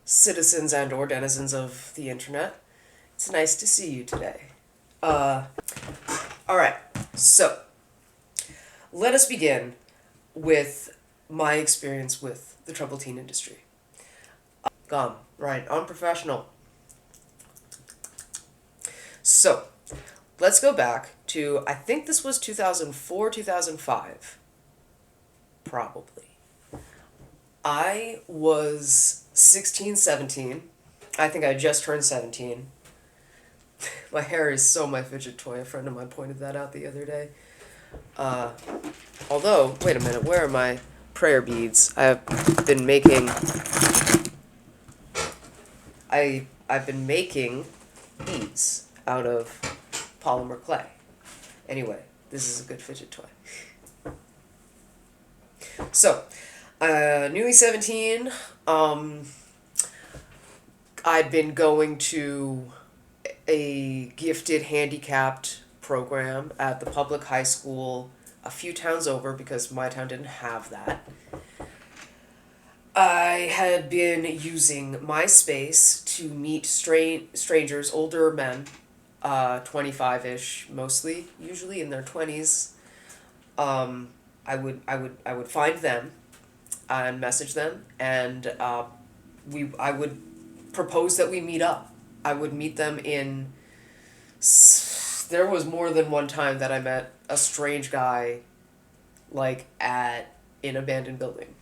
citizens and or denizens of the internet. It's nice to see you today. Uh, all right, so let us begin with my experience with the troubled teen industry. Right, unprofessional. So, let's go back to, I think this was 2004, 2005. Probably. I was 16, 17. I think I just turned 17. My hair is so my fidget toy. A friend of mine pointed that out the other day. Uh, Although, wait a minute, where are my prayer beads? Been making... I've been making beads out of polymer clay. Anyway, this is a good fidget toy. So, newly 17, I'd been going to a gifted handicapped program at the public high school a few towns over because my town didn't have that. I had been using MySpace to meet strangers, older men, 25-ish mostly, usually in their 20s. I would find them and message them, and I would propose that we meet up. I would meet them in... There was more than one time that I met a strange guy, like, at an abandoned building.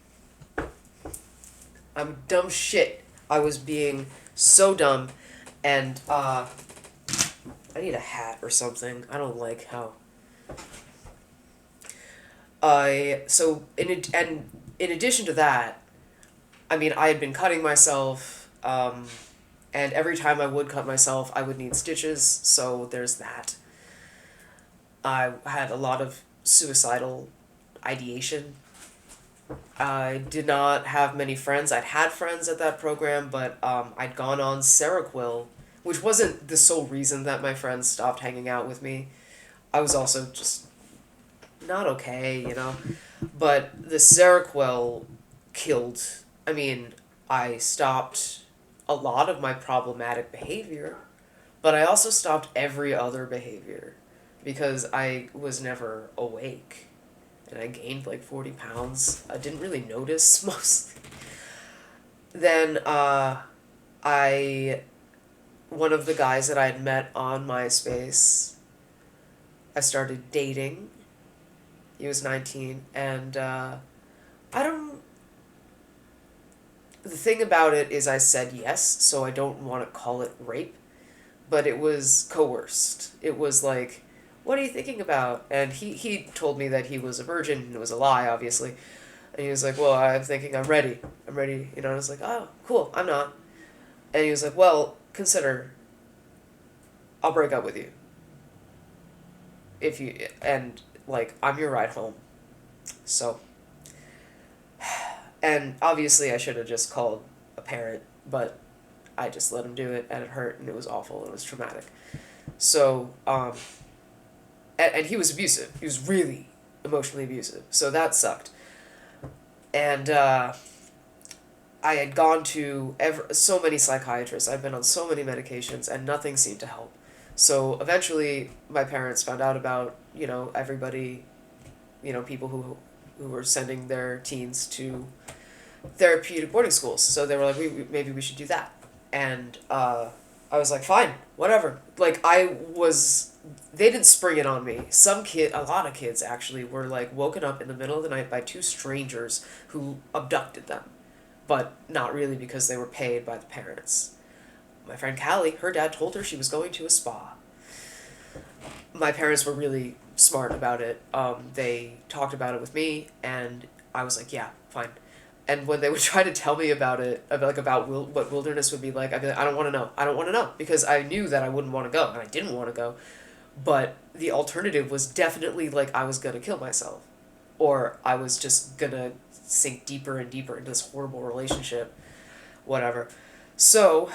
I'm dumb shit. I was being so dumb, and, I need a hat or something. I don't like how... in addition to that, I mean, I had been cutting myself, and every time I would cut myself, I would need stitches, so there's that. I had a lot of suicidal ideation. I did not have many friends. I'd had friends at that program, but I'd gone on Seroquel, which wasn't the sole reason that my friends stopped hanging out with me. I was also just not okay, you know? But the Seroquel killed... I mean, I stopped a lot of my problematic behavior, but I also stopped every other behavior because I was never awake. And I gained like 40 pounds. I didn't really notice mostly. Then one of the guys that I had met on MySpace, I started dating. He was 19, and I don't... The thing about it is I said yes, so I don't want to call it rape, but it was coerced. It was like, what are you thinking about? And he told me that he was a virgin, and it was a lie, obviously. And he was like, well, I'm thinking I'm ready. I'm ready, you know, and I was like, oh, cool, I'm not. And he was like, well, consider, I'll break up with you. And, like, I'm your ride home. So... And obviously I should have just called a parent, but I just let him do it, and it hurt, and it was awful, and it was traumatic. So, and he was abusive. He was really emotionally abusive. So that sucked. And I had gone to so many psychiatrists. I've been on so many medications, and nothing seemed to help. So eventually my parents found out about, you know, everybody, you know, people who were sending their teens to therapeutic boarding schools. So they were like, maybe we should do that. And I was like, fine, whatever. Like, they didn't spring it on me. A lot of kids actually were like woken up in the middle of the night by two strangers who abducted them. But not really, because they were paid by the parents. My friend Callie, her dad told her she was going to a spa. My parents were really smart about it. They talked about it with me, and I was like, yeah, fine. And when they would try to tell me about it, what wilderness would be like, I'd be like, I don't want to know. I don't want to know. Because I knew that I wouldn't want to go, and I didn't want to go. But the alternative was definitely, like, I was going to kill myself. Or I was just going to sink deeper and deeper into this horrible relationship. Whatever. So,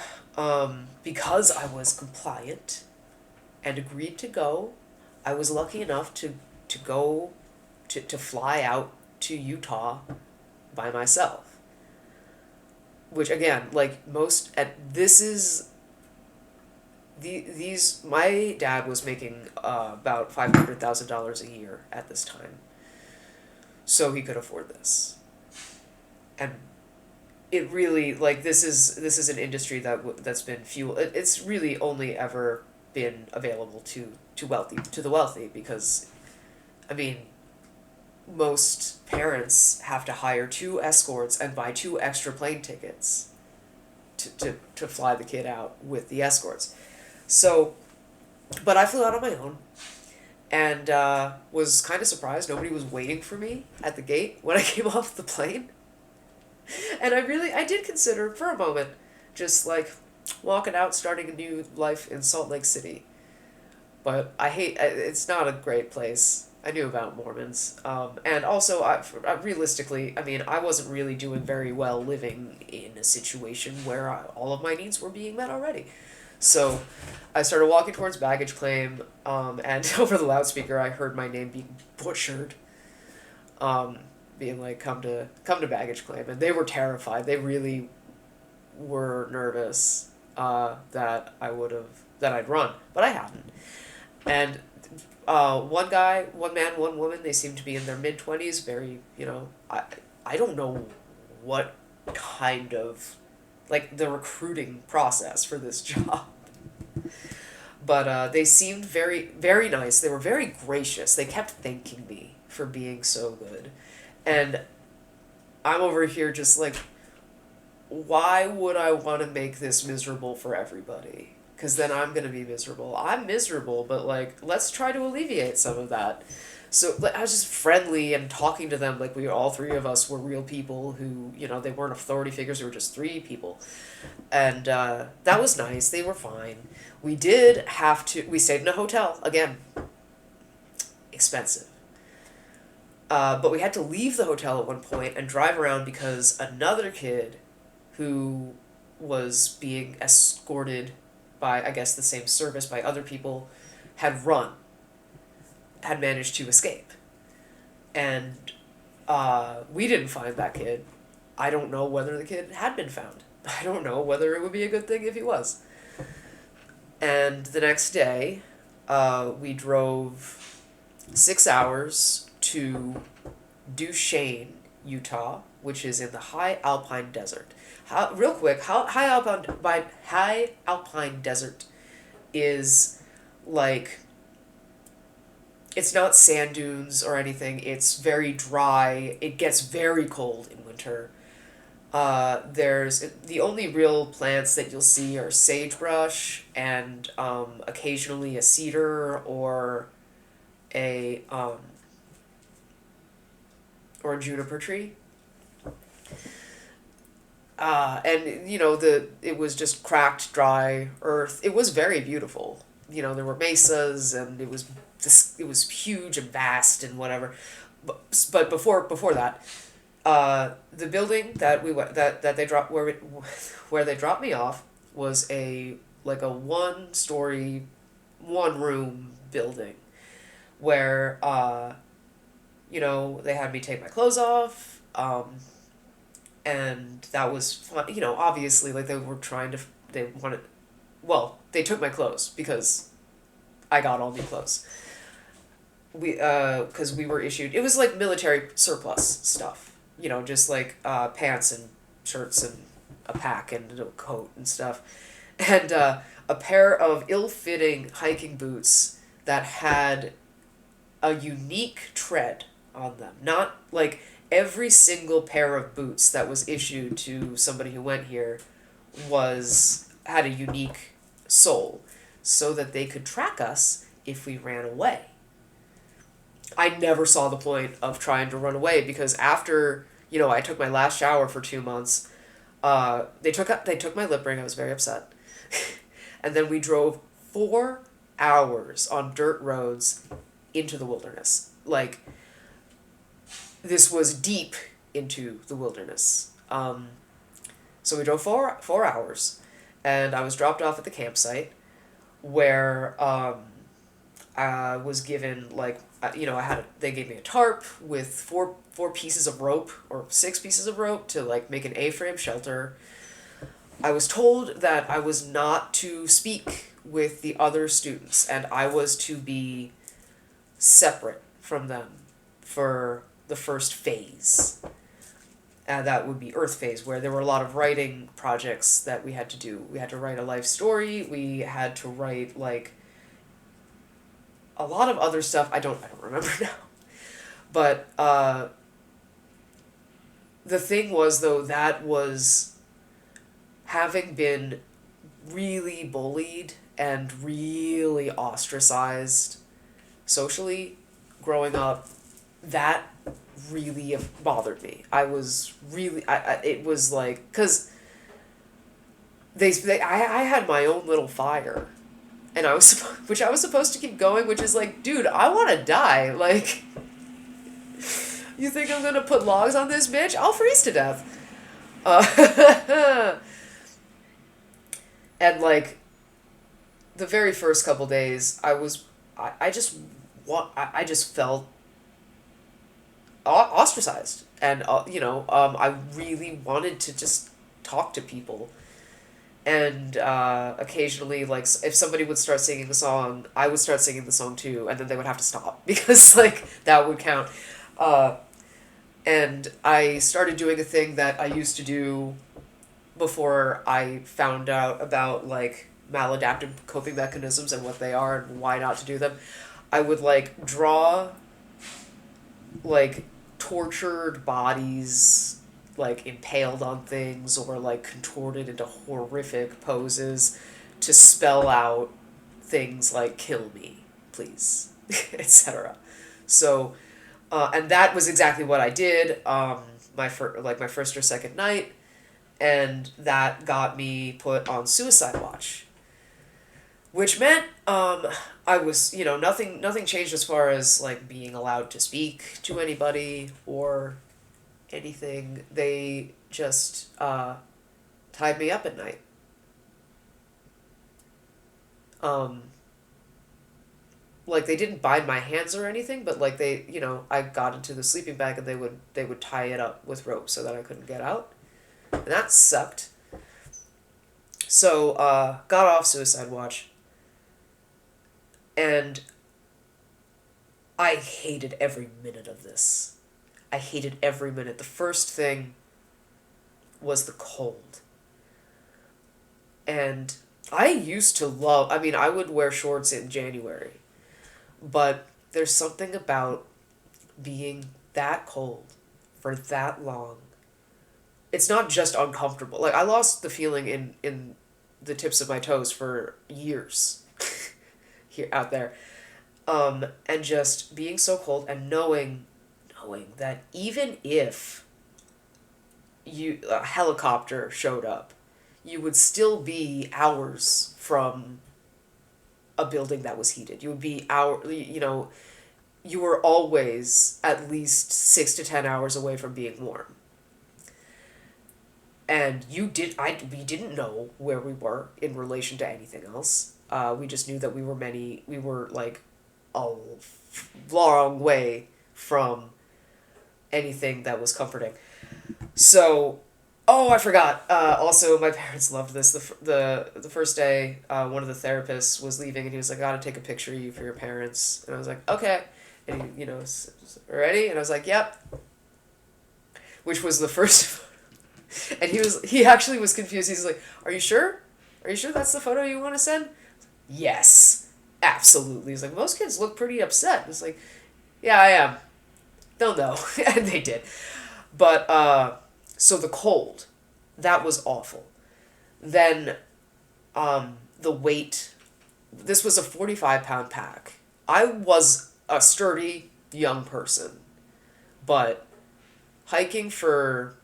because I was compliant and agreed to go, I was lucky enough to fly out to Utah by myself. which again, like most at this is these my dad was making about $500,000 a year at this time, so he could afford this, and it really like this is an industry that's been it's really only ever been available to the wealthy because, I mean, most parents have to hire two escorts and buy two extra plane tickets to fly the kid out with the escorts. So, but I flew out on my own and was kind of surprised. Nobody was waiting for me at the gate when I came off the plane. And I did consider for a moment just like walking out, starting a new life in Salt Lake City. But it's not a great place. I knew about Mormons. And also, realistically, I mean, I wasn't really doing very well living in a situation where all of my needs were being met already. So I started walking towards baggage claim, and over the loudspeaker, I heard my name being butchered. Being like, come to baggage claim, and they were terrified. They really were nervous that I'd run, but I hadn't. And one guy, one man, one woman, they seemed to be in their mid-20s, very, I don't know what kind of, like, the recruiting process for this job. But they seemed very, very nice. They were very gracious. They kept thanking me for being so good. And I'm over here just like, why would I want to make this miserable for everybody? Because then I'm going to be miserable. I'm miserable, but like, let's try to alleviate some of that. So I was just friendly and talking to them like all three of us were real people who, they weren't authority figures. They were just three people. And that was nice. They were fine. We stayed in a hotel. Again, expensive. But we had to leave the hotel at one point and drive around because another kid who was being escorted by, I guess, the same service by other people had managed to escape. And we didn't find that kid. I don't know whether the kid had been found. I don't know whether it would be a good thing if he was. And the next day, we drove 6 hours to Duchesne, Utah, which is in the high alpine desert. Real quick, high alpine desert is like, it's not sand dunes or anything. It's very dry. It gets very cold in winter. There's the only real plants that you'll see are sagebrush and occasionally a cedar or a juniper tree. And it was just cracked, dry earth. It was very beautiful. There were mesas, and it was huge and vast and whatever. But before that, the building that they dropped where they dropped me off was a 1-story, 1-room building, where they had me take my clothes off, and that was fun. Obviously, like, they took my clothes because I got all new clothes. Because we were issued, it was like military surplus stuff, just like pants and shirts and a pack and a coat and stuff, and a pair of ill-fitting hiking boots that had a unique tread on them. Not like every single pair of boots that was issued to somebody who went here had a unique sole, so that they could track us if we ran away. I never saw the point of trying to run away because after, I took my last shower for 2 months, they took my lip ring. I was very upset. And then we drove 4 hours on dirt roads into the wilderness. Like, this was deep into the wilderness. So we drove 4 hours, and I was dropped off at the campsite where I was given like they gave me a tarp with four pieces of rope or six pieces of rope to like make an A-frame shelter. I was told that I was not to speak with the other students and I was to be separate from them for the first phase. And that would be Earth phase, where there were a lot of writing projects that we had to do. We had to write a life story. We had to write like a lot of other stuff. I don't remember now. But the thing was, though, that was having been really bullied and really ostracized socially growing up, that really bothered me. I was really, it was like, because I had my own little fire, and which I was supposed to keep going, which is like, dude, I want to die. Like, you think I'm gonna put logs on this bitch? I'll freeze to death. And like, the very first couple days, I just felt ostracized, and I really wanted to just talk to people, and occasionally, like, if somebody would start singing a song, I would start singing the song too, and then they would have to stop because like that would count. And I started doing a thing that I used to do before I found out about like maladaptive coping mechanisms and what they are and why not to do them. I would like draw like tortured bodies like impaled on things or like contorted into horrific poses to spell out things like kill me, please, etc. So and that was exactly what I did my first or second night, and that got me put on suicide watch, which meant I was, nothing changed as far as like being allowed to speak to anybody or anything. They just tied me up at night. Like they didn't bind my hands or anything, but like I got into the sleeping bag and they would tie it up with rope so that I couldn't get out. And that sucked. So, got off suicide watch. And I hated every minute of this. I hated every minute. The first thing was the cold. And I used to I would wear shorts in January. But there's something about being that cold for that long. It's not just uncomfortable. Like, I lost the feeling in the tips of my toes for years here out there. And just being so cold and knowing that even if a helicopter showed up, you would still be hours from a building that was heated. You would be you were always at least 6 to 10 hours away from being warm. And we didn't know where we were in relation to anything else. We just knew that we were like a long way from anything that was comforting. So, oh, I forgot. Also, my parents loved this. The first day, one of the therapists was leaving, and he was like, "I gotta take a picture of you for your parents." And I was like, "Okay." And he, ready? And I was like, "Yep." Which was the first. And he actually was confused. He's like, "Are you sure? Are you sure that's the photo you want to send?" Yes, absolutely. He's like, "Most kids look pretty upset." It's like, "Yeah, I am. They'll know." And they did. But, so the cold, that was awful. Then, the weight, this was a 45-pound pack. I was a sturdy young person, but hiking for,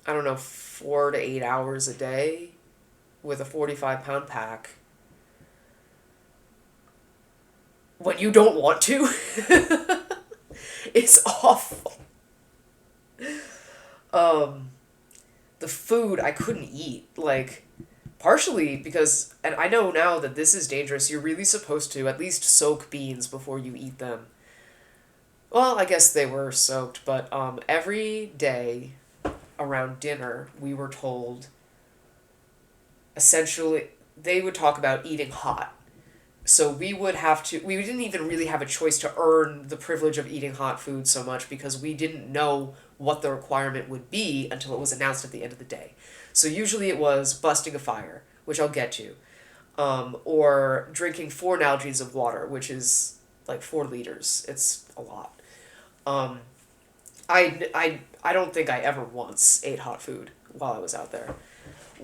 I don't know, 4 to 8 hours a day with a 45-pound pack when you don't want to, it's awful. The food I couldn't eat. Like, Partially because, and I know now that this is dangerous, you're really supposed to at least soak beans before you eat them. Well, I guess they were soaked, but every day around dinner, we were told essentially they would talk about eating hot. So we didn't even really have a choice to earn the privilege of eating hot food so much because we didn't know what the requirement would be until it was announced at the end of the day. So usually it was busting a fire, which I'll get to, or drinking 4 Nalgene of water, which is like 4 liters. It's a lot. Um, I don't think I ever once ate hot food while I was out there,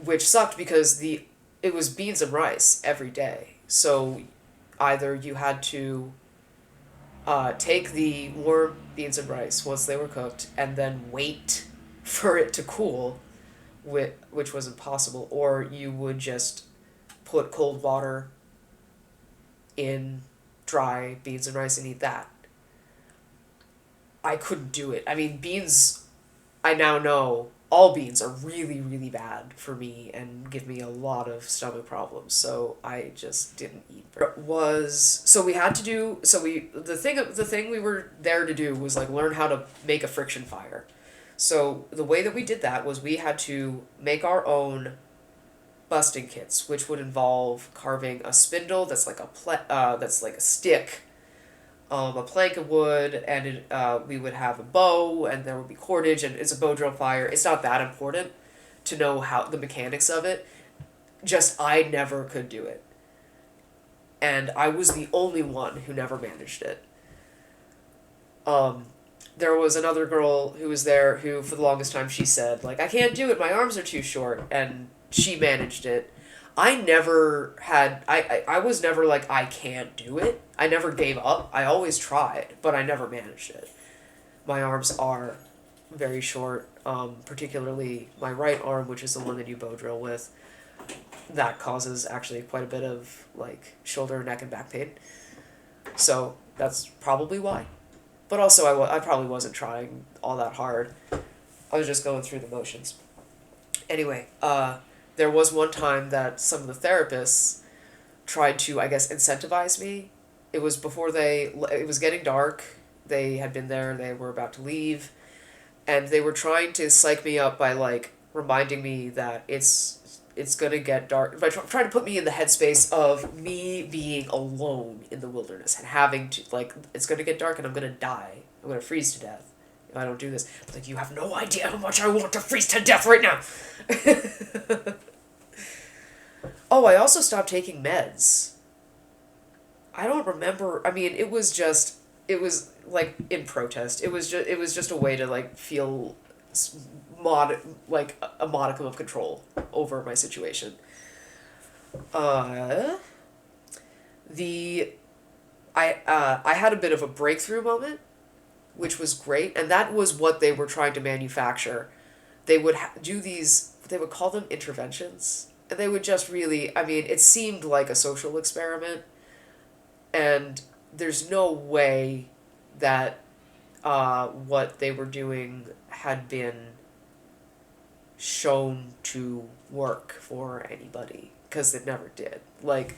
which sucked because it was beans and rice every day. So either you had to take the warm beans and rice once they were cooked and then wait for it to cool, which was impossible, or you would just put cold water in dry beans and rice and eat that. I couldn't do it. I mean, beans, I now know all beans are really, really bad for me and give me a lot of stomach problems. So I just didn't eat. Was so we had to do so we the thing we were there to do was like learn how to make a friction fire. So the way that we did that was we had to make our own busting kits, which would involve carving a spindle that's like that's like a stick, a plank of wood, and we would have a bow, and there would be cordage, and it's a bow drill fire. It's not that important to know how the mechanics of it. Just I never could do it, and I was the only one who never managed it. There was another girl who was there who, for the longest time, she said like I can't do it. My arms are too short, and she managed it. I was never like, I can't do it. I never gave up. I always tried, but I never managed it. My arms are very short, particularly my right arm, which is the one that you bow drill with. That causes actually quite a bit of, like, shoulder, neck, and back pain. So that's probably why. But also, I probably wasn't trying all that hard. I was just going through the motions. Anyway, there was one time that some of the therapists tried to, I guess, incentivize me. It was it was getting dark. They had been there, they were about to leave, and they were trying to psych me up by, like, reminding me that it's gonna get dark, by trying to put me in the headspace of me being alone in the wilderness and having to, like, it's gonna get dark and I'm gonna die. I'm gonna freeze to death if I don't do this. It's like, you have no idea how much I want to freeze to death right now! Oh, I also stopped taking meds. I don't remember. I mean, it was like in protest. It was just a way to like feel like a modicum of control over my situation. Uh, the I had a bit of a breakthrough moment, which was great, and that was what they were trying to manufacture. They would do these. They would call them interventions, and they would just really. I mean, it seemed like a social experiment, and there's no way that what they were doing had been shown to work for anybody, because it never did. Like,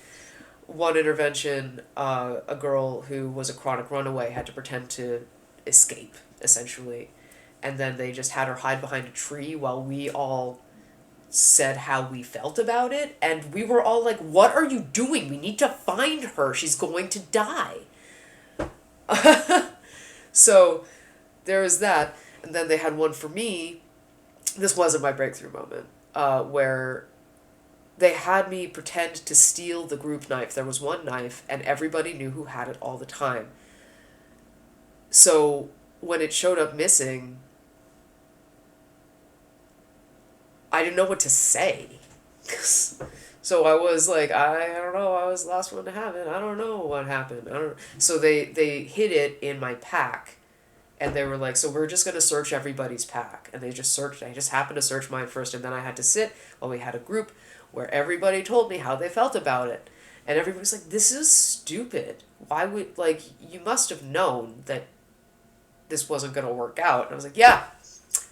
one intervention, a girl who was a chronic runaway had to pretend to escape, essentially, and then they just had her hide behind a tree while we all said how we felt about it, and we were all like, what are you doing? We need to find her. She's going to die. So there was that, and then they had one for me. This wasn't my breakthrough moment, where they had me pretend to steal the group knife. There was one knife, and everybody knew who had it all the time. So when it showed up missing, I didn't know what to say. So I was like, I don't know, I was the last one to have it. I don't know what happened. I don't. So they hid it in my pack, and they were like, so we're just gonna search everybody's pack, and they just searched. I just happened to search mine first, and then I had to sit while we had a group where everybody told me how they felt about it, and everybody was like, this is stupid. Why would, like, you must have known that this wasn't gonna work out. And I was like, yeah,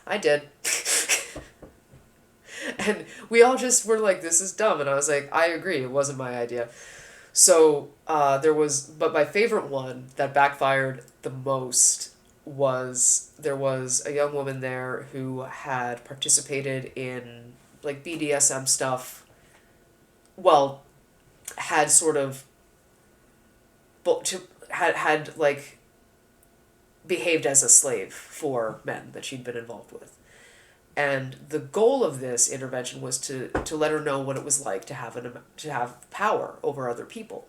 I did. And we all just were like, this is dumb. And I was like, I agree, it wasn't my idea. So but my favorite one that backfired the most was there was a young woman there who had participated in like BDSM stuff. Well, had sort of, had like behaved as a slave for men that she'd been involved with. And the goal of this intervention was to let her know what it was like to have power over other people.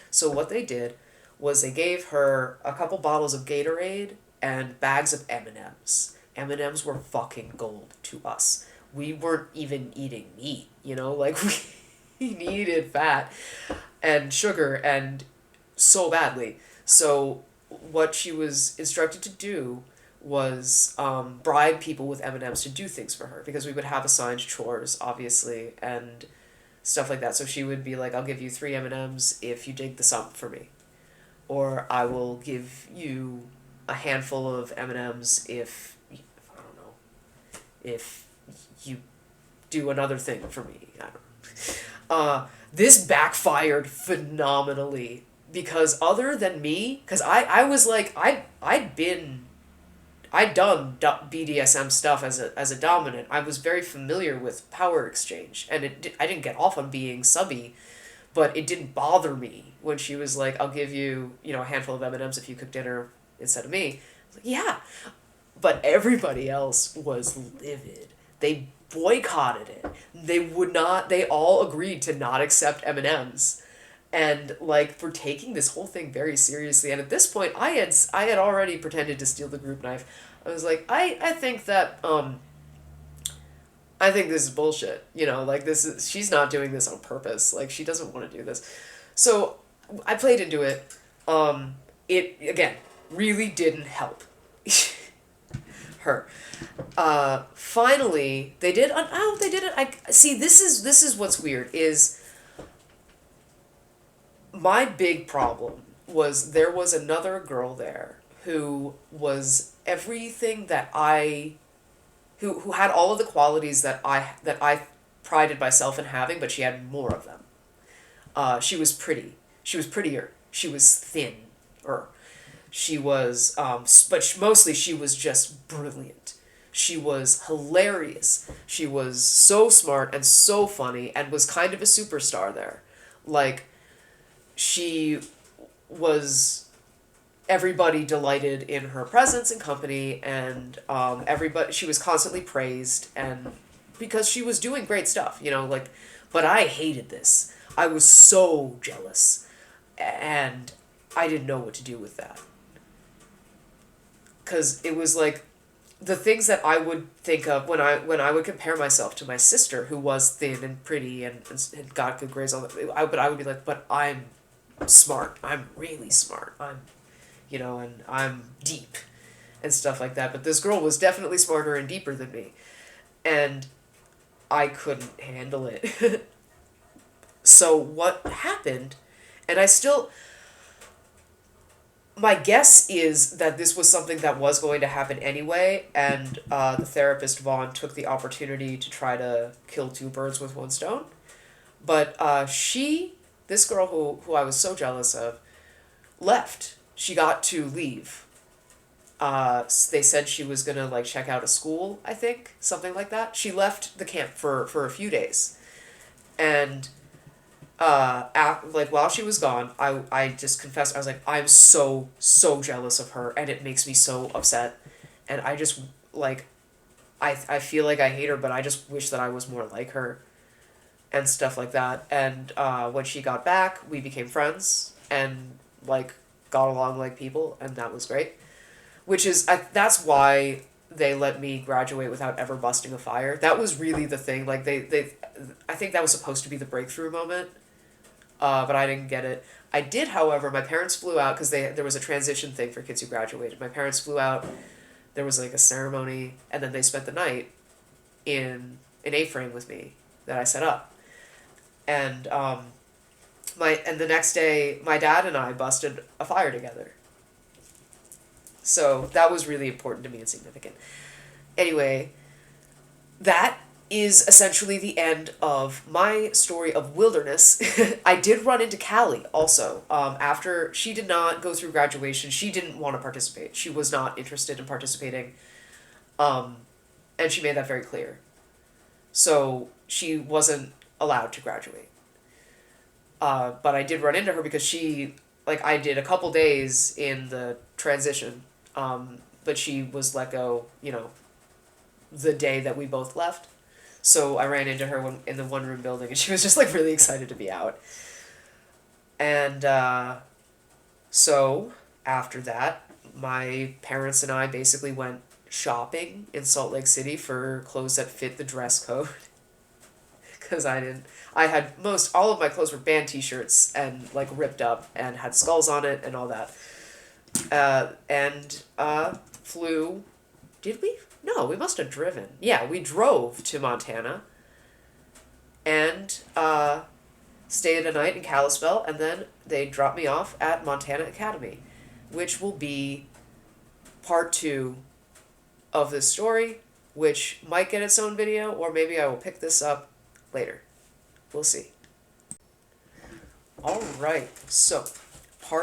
So what they did was they gave her a couple bottles of Gatorade and bags of M&Ms. M&Ms were fucking gold to us. We weren't even eating meat, like we needed fat and sugar and so badly. So what she was instructed to do was bribe people with M&Ms to do things for her, because we would have assigned chores, obviously, and stuff like that. So she would be like, I'll give you 3 M&Ms if you dig the sump for me. Or I will give you a handful of M&Ms if, I don't know, if you do another thing for me. I don't know. This backfired phenomenally, because other than me, because I was like, I'd done BDSM stuff as a dominant. I was very familiar with power exchange, and I didn't get off on being subby, but it didn't bother me when she was like, I'll give you, a handful of M&Ms if you cook dinner instead of me. I was like, yeah. But everybody else was livid. They boycotted it. They all agreed to not accept M&Ms. And like, we're taking this whole thing very seriously. And at this point, I had already pretended to steal the group knife. I was like, I think that I think this is bullshit. Like, she's not doing this on purpose. Like, she doesn't want to do this. So I played into it. It again really didn't help her. Finally, they did. Oh, they did it. I see. This is what's weird is. My big problem was there was another girl there who was everything who had all of the qualities that I prided myself in having, but she had more of them. She was pretty. She was prettier. She was thin. She was, but mostly she was just brilliant. She was hilarious. She was so smart and so funny and was kind of a superstar there. Like, she was, everybody delighted in her presence and company, and she was constantly praised, and because she was doing great stuff, but I hated this. I was so jealous, and I didn't know what to do with that. Because it was like, the things that I would think of when I would compare myself to my sister, who was thin and pretty and got good grades, but I would be like, but I'm smart. I'm really smart. And I'm deep and stuff like that. But this girl was definitely smarter and deeper than me. And I couldn't handle it. So what happened, and my guess is that this was something that was going to happen anyway, and the therapist Vaughn took the opportunity to try to kill 2 birds with 1 stone. But this girl who I was so jealous of, left. She got to leave. They said she was gonna like check out a school, I think, something like that. She left the camp for a few days, and while she was gone, I just confessed, I was like, I'm so jealous of her, and it makes me so upset, and I just like, I feel like I hate her, but I just wish that I was more like her, and stuff like that. And when she got back, we became friends and like got along like people, and that was great. That's why they let me graduate without ever busting a fire. That was really the thing. Like I think that was supposed to be the breakthrough moment, but I didn't get it. I did, however. My parents flew out because there was a transition thing for kids who graduated. My parents flew out. There was like a ceremony, and then they spent the night in an A-frame with me that I set up. And the next day, my dad and I busted a fire together. So that was really important to me and significant. Anyway, that is essentially the end of my story of wilderness. I did run into Callie also. After she did not go through graduation, she didn't want to participate. She was not interested in participating. And she made that very clear. So she wasn't allowed to graduate. But I did run into her because she, like, I did a couple days in the transition, but she was let go, you know, the day that we both left. So I ran into her in the one room building, and she was just like really excited to be out. And so after that, my parents and I basically went shopping in Salt Lake City for clothes that fit the dress code. Because I had all of my clothes were band t-shirts and like ripped up and had skulls on it and all that. And flew, did we? No, we must have driven. Yeah, we drove to Montana and stayed a night in Kalispell, and then they dropped me off at Montana Academy, which will be part 2 of this story, which might get its own video, or maybe I will pick this up later. We'll see. Alright, so